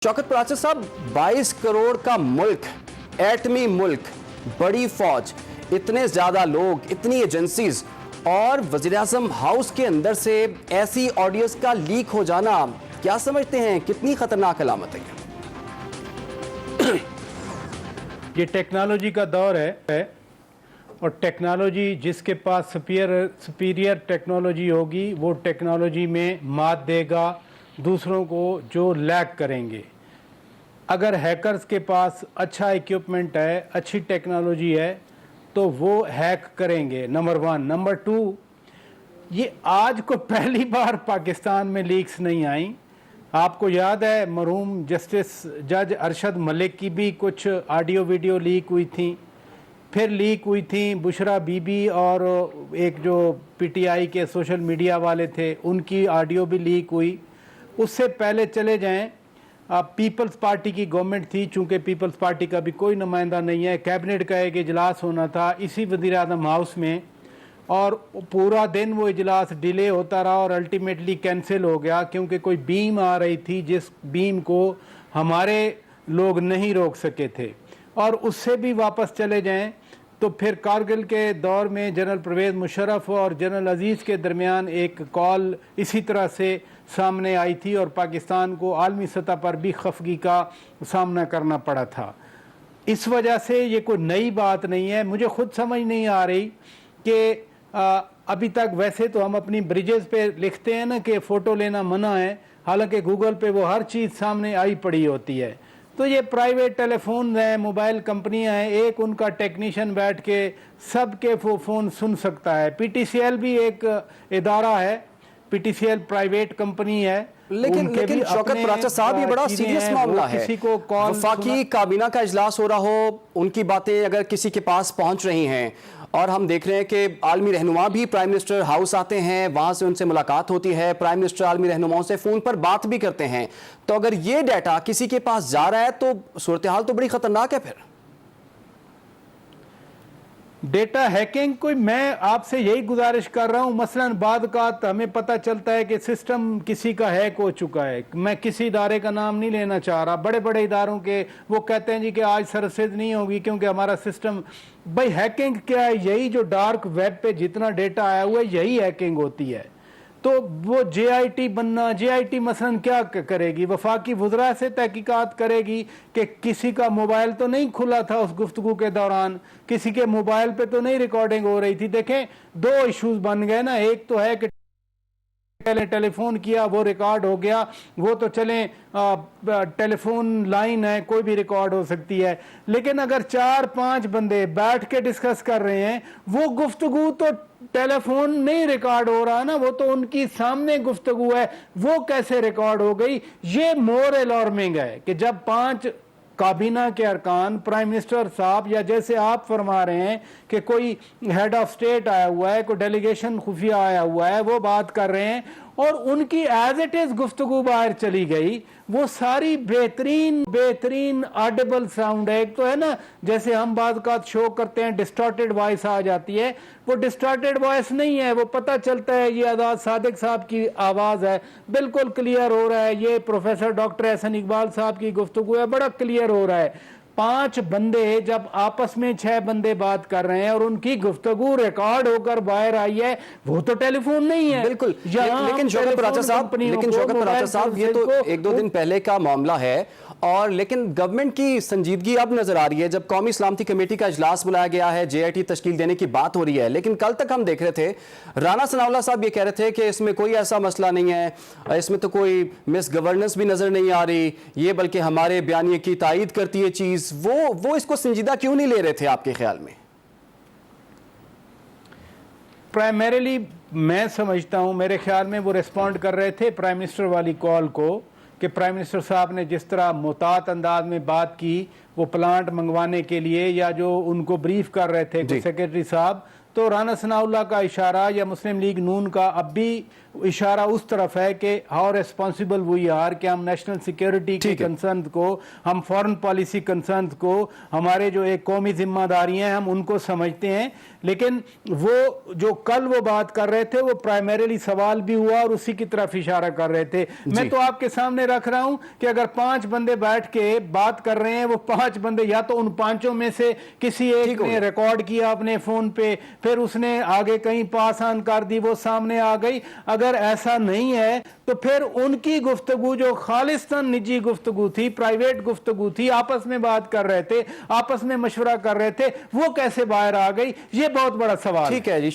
शौकत पराचर साहब 22 करोड़ का मुल्क, एटमी मुल्क, बड़ी फौज, इतने ज्यादा लोग, इतनी एजेंसीज और वज़ीर-ए-आज़म हाउस के अंदर से ऐसी ऑडियोज का लीक हो जाना क्या समझते हैं कितनी खतरनाक अलामत है? ये टेक्नोलॉजी का दौर है और टेक्नोलॉजी जिसके पास सुपीरियर टेक्नोलॉजी होगी वो टेक्नोलॉजी में मात देगा दूसरों को जो लैग करेंगे। अगर हैकर्स के पास अच्छा इक्विपमेंट है, अच्छी टेक्नोलॉजी है तो वो हैक करेंगे, नंबर 1। नंबर 2, ये आज को पहली बार पाकिस्तान में लीक्स नहीं आई। आपको याद है मरहूम जस्टिस जज अरशद मलिक की भी कुछ ऑडियो वीडियो लीक हुई थी, फिर लीक हुई थी बुशरा बीबी और एक जो पीटीआई के सोशल मीडिया वाले थे उनकी ऑडियो भी लीक हुई। उससे पहले चले जाएं, पीपल्स पार्टी की गवर्नमेंट थी, चूंकि पीपल्स पार्टी का भी कोई नुमाइंदा नहीं है, कैबिनेट का एक इजलास होना था इसी वज़ीर-ए-आज़म हाउस में और पूरा दिन वो इजलास डिले होता रहा और अल्टीमेटली कैंसिल हो गया क्योंकि कोई बीम आ रही थी जिस बीम को हमारे लोग नहीं रोक सके थे। और उससे भी वापस चले जाएं तो फिर कारगिल के दौर में जनरल परवेज़ मुशर्रफ और जनरल अजीज़ के दरमियान एक कॉल इसी तरह से सामने आई थी और पाकिस्तान को आलमी सतह पर भी खफगी का सामना करना पड़ा था। इस वजह से ये कोई नई बात नहीं है। मुझे खुद समझ नहीं आ रही कि अभी तक वैसे तो हम अपनी ब्रिजेस पे लिखते हैं ना कि फ़ोटो लेना मना है, हालांकि गूगल पे वो हर चीज़ सामने आई पड़ी होती है। तो ये प्राइवेट टेलीफोन हैं, मोबाइल कंपनियां हैं, एक उनका टेक्नीशियन बैठ के सबके वो फ़ोन सुन सकता है। पीटीसीएल भी एक इदारा है, पीटीसीएल प्राइवेट कंपनी है। लेकिन शौकत पराचर साहब ये बड़ा सीरियस मामला है। वफाकी काबीना का इजलास हो रहा हो, उनकी बातें अगर किसी के पास पहुंच रही हैं और हम देख रहे हैं कि आलमी रहनुमा भी प्राइम मिनिस्टर हाउस आते हैं, वहां से उनसे मुलाकात होती है, प्राइम मिनिस्टर आलमी रहनुमाओं से फोन पर बात भी करते हैं, तो अगर ये डाटा किसी के पास जा रहा है तो सूरत हाल तो बड़ी खतरनाक है। फिर डेटा हैकिंग कोई, मैं आपसे यही गुजारिश कर रहा हूं, मसलन बाद का हमें पता चलता है कि सिस्टम किसी का हैक हो चुका है। मैं किसी इदारे का नाम नहीं लेना चाह रहा, बड़े बड़े इदारों के वो कहते हैं जी कि आज सर्विसेज नहीं होगी क्योंकि हमारा सिस्टम। भाई हैकिंग क्या है? यही जो डार्क वेब पे जितना डेटा आया हुआ है यही हैकिंग होती है। तो वो जेआईटी बनना, जेआईटी मसलन क्या करेगी? वफाकी वुज़रा से तहकीकात करेगी कि किसी का मोबाइल तो नहीं खुला था उस गुफ्तगू के दौरान, किसी के मोबाइल पे तो नहीं रिकॉर्डिंग हो रही थी। देखें, दो इश्यूज बन गए ना। एक तो है कि टेलीफोन किया वो रिकॉर्ड हो गया, वो तो चलें टेलीफोन लाइन है, कोई भी रिकॉर्ड हो सकती है। लेकिन अगर 4-5 बंदे बैठ के डिस्कस कर रहे हैं, वो गुफ्तगू तो टेलीफोन नहीं रिकॉर्ड हो रहा ना, वो तो उनकी सामने गुफ्तगू है, वो कैसे रिकॉर्ड हो गई? ये मोर अलार्मिंग है कि जब 5 काबीना के अरकान, प्राइम मिनिस्टर साहब, या जैसे आप फरमा रहे हैं कि कोई हेड ऑफ स्टेट आया हुआ है, कोई डेलीगेशन खुफिया आया हुआ है, वो बात कर रहे हैं और उनकी एज इट इज गुफ्तगू बाहर चली गई, वो सारी बेहतरीन ऑडिबल साउंड है। एक तो है ना, जैसे हम बात का शो करते हैं डिस्टॉर्टेड वॉइस आ जाती है, वो डिस्टॉर्टेड वॉइस नहीं है, वो पता चलता है ये आजाद सादिक साहब की आवाज़ है, बिल्कुल क्लियर हो रहा है। ये प्रोफेसर डॉक्टर एहसन इकबाल साहब की गुफ्तगू है, बड़ा क्लियर हो रहा है। 5 बंदे जब आपस में 6 बंदे बात कर रहे हैं और उनकी गुफ्तगू रिकॉर्ड होकर बाहर आई है, वो तो टेलीफोन नहीं है। बिल्कुल। लेकिन शौकत पराचर साहब ये तो 1-2 दिन पहले का मामला है और लेकिन गवर्नमेंट की संजीदगी अब नजर आ रही है। जब कौमी सलामती कमेटी का इजलास बुलाया गया है, जेआईटी तश्कील देने की बात हो रही है, लेकिन कल तक हम देख रहे थे राना सनाउल्लाह साहब ये कह रहे थे कि इसमें कोई ऐसा मसला नहीं है, इसमें तो कोई मिस गवर्नेंस भी नजर नहीं आ रही, ये बल्कि हमारे बयानिए की तायीद करती है चीज। वो इसको संजीदा क्यों नहीं ले रहे थे आपके ख्याल में? प्राइमरीली मैं समझता हूं, मेरे ख्याल में वो रिस्पॉन्ड कर रहे थे प्राइम मिनिस्टर वाली कॉल को कि प्राइम मिनिस्टर साहब ने जिस तरह मुतात अंदाज में बात की वो प्लांट मंगवाने के लिए, या जो उनको ब्रीफ कर रहे थे सेक्रेटरी साहब, तो राना सनाउल्लाह का इशारा या मुस्लिम लीग नून का अब भी इशारा उस तरफ है कि हाउ रेस्पॉन्सिबल वी आर, कि हम नेशनल सिक्योरिटी के कंसर्न को, हम फॉरेन पॉलिसी कंसर्न को, हमारे जो एक कौमी जिम्मेदारी हैं हम उनको समझते हैं। लेकिन वो जो कल वो बात कर रहे थे वो प्राइमरीली सवाल भी हुआ और उसी की तरफ इशारा कर रहे थे। मैं तो आपके सामने रख रहा हूं कि अगर 5 बंदे बैठ के बात कर रहे हैं, वो 5 बंदे या तो उन 5 में से किसी एक ने रिकॉर्ड किया अपने फोन पे, फिर उसने आगे कहीं पास ऑन कर दी, वो सामने आ गई। अगर ऐसा नहीं है तो फिर उनकी गुफ्तगू जो खालिस्तान निजी गुफ्तगू थी, प्राइवेट गुफ्तगू थी, आपस में बात कर रहे थे, आपस में मशवरा कर रहे थे, वो कैसे बाहर आ गई? ये बहुत बड़ा सवाल है। ठीक है जी।